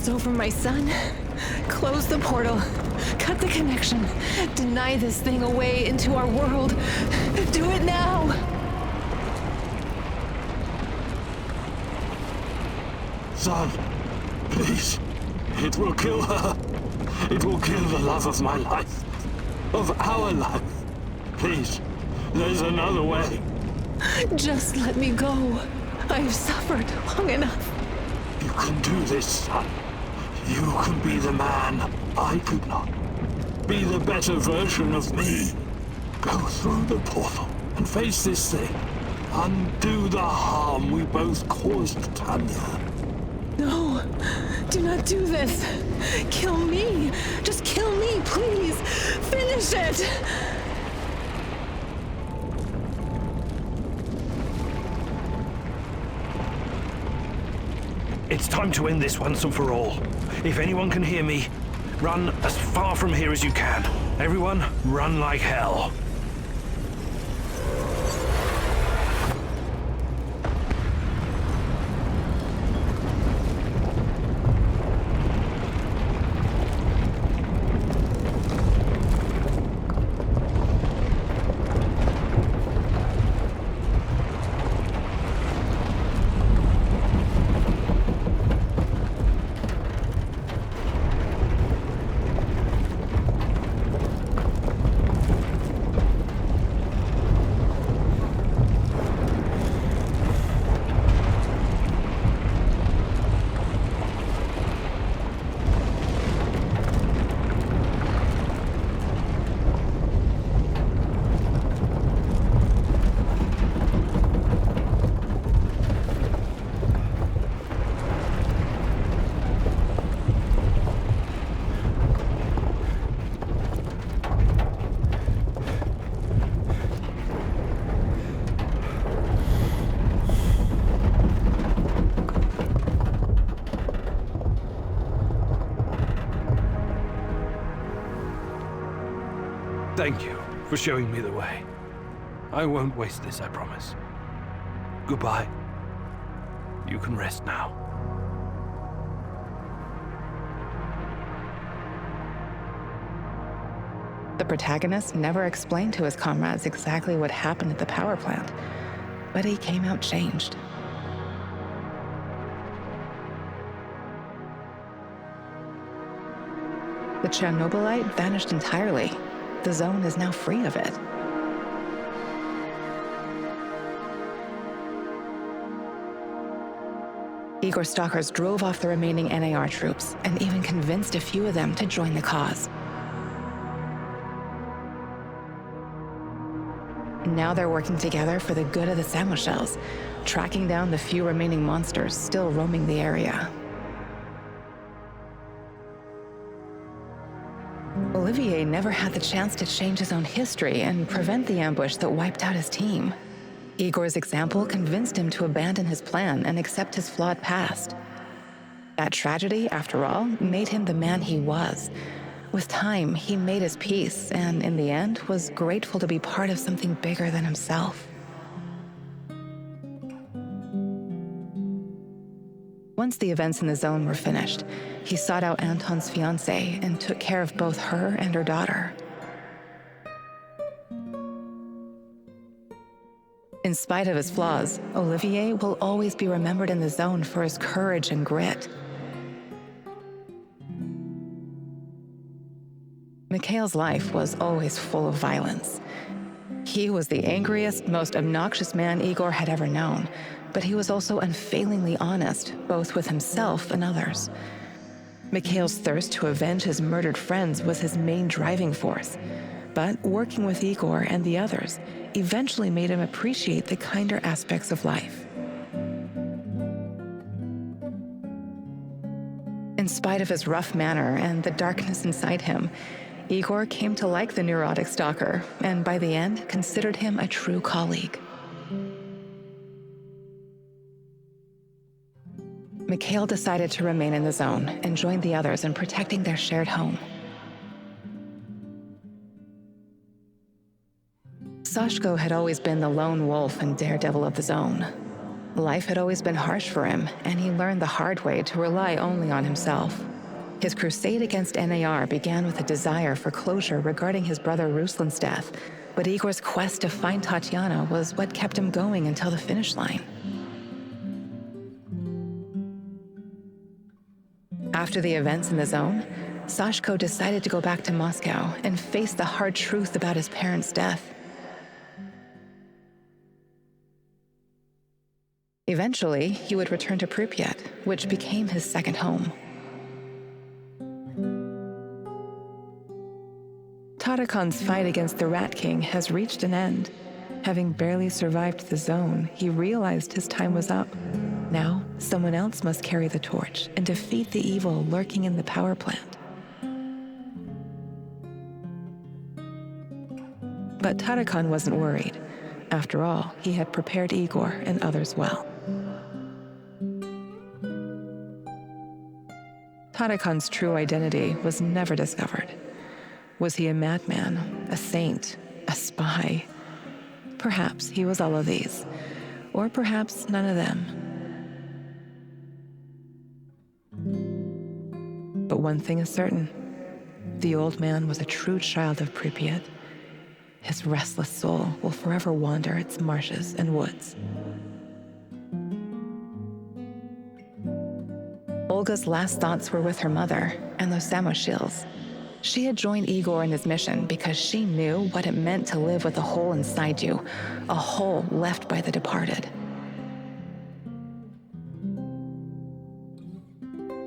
It's over, my son. Close the portal. Cut the connection. Deny this thing away into our world. Do it now! Son, please. It will kill her. It will kill the love of my life. Of our life. Please, there's another way. Just let me go. I've suffered long enough. You can do this, son. You can be the man I could not. Be the better version of me. Go through the portal and face this thing. Undo the harm we both caused Tanya. No, do not do this. Kill me. Just kill me, please. Finish it. It's time to end this once and for all. If anyone can hear me, run as far from here as you can. Everyone, run like hell. Thank you for showing me the way. I won't waste this, I promise. Goodbye. You can rest now. The protagonist never explained to his comrades exactly what happened at the power plant, but he came out changed. The Chernobylite vanished entirely. The zone is now free of it. Igor stalkers drove off the remaining NAR troops and even convinced a few of them to join the cause. Now they're working together for the good of the Samoshels, tracking down the few remaining monsters still roaming the area. Olivier never had the chance to change his own history and prevent the ambush that wiped out his team. Igor's example convinced him to abandon his plan and accept his flawed past. That tragedy, after all, made him the man he was. With time, he made his peace and, in the end, was grateful to be part of something bigger than himself. Once the events in the zone were finished, he sought out Anton's fiancée and took care of both her and her daughter. In spite of his flaws, Olivier will always be remembered in the zone for his courage and grit. Mikhail's life was always full of violence. He was the angriest, most obnoxious man Igor had ever known, but he was also unfailingly honest, both with himself and others. Mikhail's thirst to avenge his murdered friends was his main driving force, but working with Igor and the others eventually made him appreciate the kinder aspects of life. In spite of his rough manner and the darkness inside him, Igor came to like the neurotic stalker, and by the end, considered him a true colleague. Mikhail decided to remain in the zone and join the others in protecting their shared home. Sashko had always been the lone wolf and daredevil of the zone. Life had always been harsh for him, and he learned the hard way to rely only on himself. His crusade against NAR began with a desire for closure regarding his brother Ruslan's death, but Igor's quest to find Tatiana was what kept him going until the finish line. After the events in the zone, Sashko decided to go back to Moscow and face the hard truth about his parents' death. Eventually, he would return to Pripyat, which became his second home. Tatakon's fight against the Rat King has reached an end. Having barely survived the zone, he realized his time was up. Now, someone else must carry the torch and defeat the evil lurking in the power plant. But Tatakon wasn't worried. After all, he had prepared Igor and others well. Tatakon's true identity was never discovered. Was he a madman, a saint, a spy? Perhaps he was all of these, or perhaps none of them. But one thing is certain. The old man was a true child of Pripyat. His restless soul will forever wander its marshes and woods. Olga's last thoughts were with her mother and those Samoshils. She had joined Igor in his mission because she knew what it meant to live with a hole inside you, a hole left by the departed.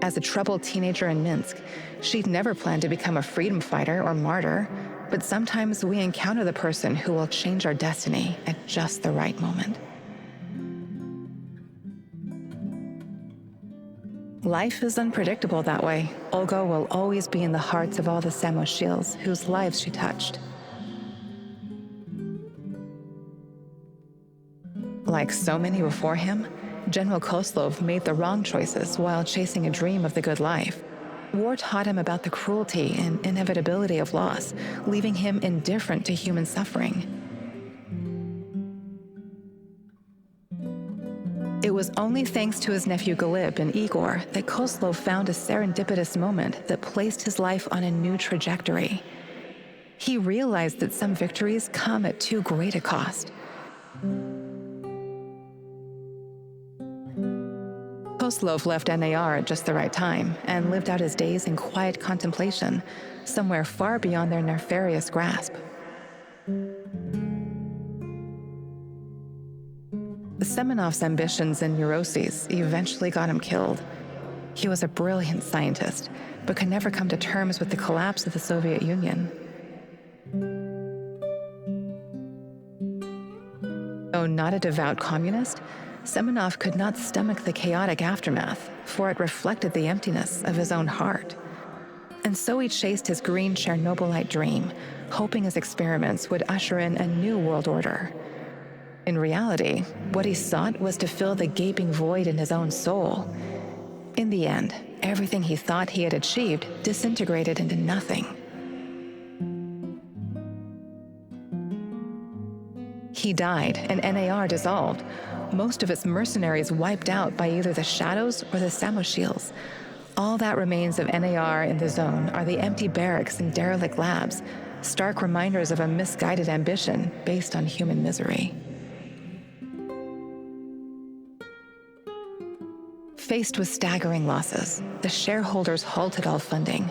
As a troubled teenager in Minsk, she'd never planned to become a freedom fighter or martyr, but sometimes we encounter the person who will change our destiny at just the right moment. Life is unpredictable that way. Olga will always be in the hearts of all the Samoshils whose lives she touched. Like so many before him, General Koslov made the wrong choices while chasing a dream of the good life. War taught him about the cruelty and inevitability of loss, leaving him indifferent to human suffering. It was only thanks to his nephew Galib and Igor that Koslov found a serendipitous moment that placed his life on a new trajectory. He realized that some victories come at too great a cost. Koslov left NAR at just the right time and lived out his days in quiet contemplation, somewhere far beyond their nefarious grasp. Semenov's ambitions and neuroses eventually got him killed. He was a brilliant scientist, but could never come to terms with the collapse of the Soviet Union. Though not a devout communist, Semenov could not stomach the chaotic aftermath, for it reflected the emptiness of his own heart. And so he chased his green Chernobylite dream, hoping his experiments would usher in a new world order. In reality, what he sought was to fill the gaping void in his own soul. In the end, everything he thought he had achieved disintegrated into nothing. He died, and NAR dissolved, most of its mercenaries wiped out by either the Shadows or the Samoshils. All that remains of NAR in the zone are the empty barracks and derelict labs, stark reminders of a misguided ambition based on human misery. Faced with staggering losses, the shareholders halted all funding.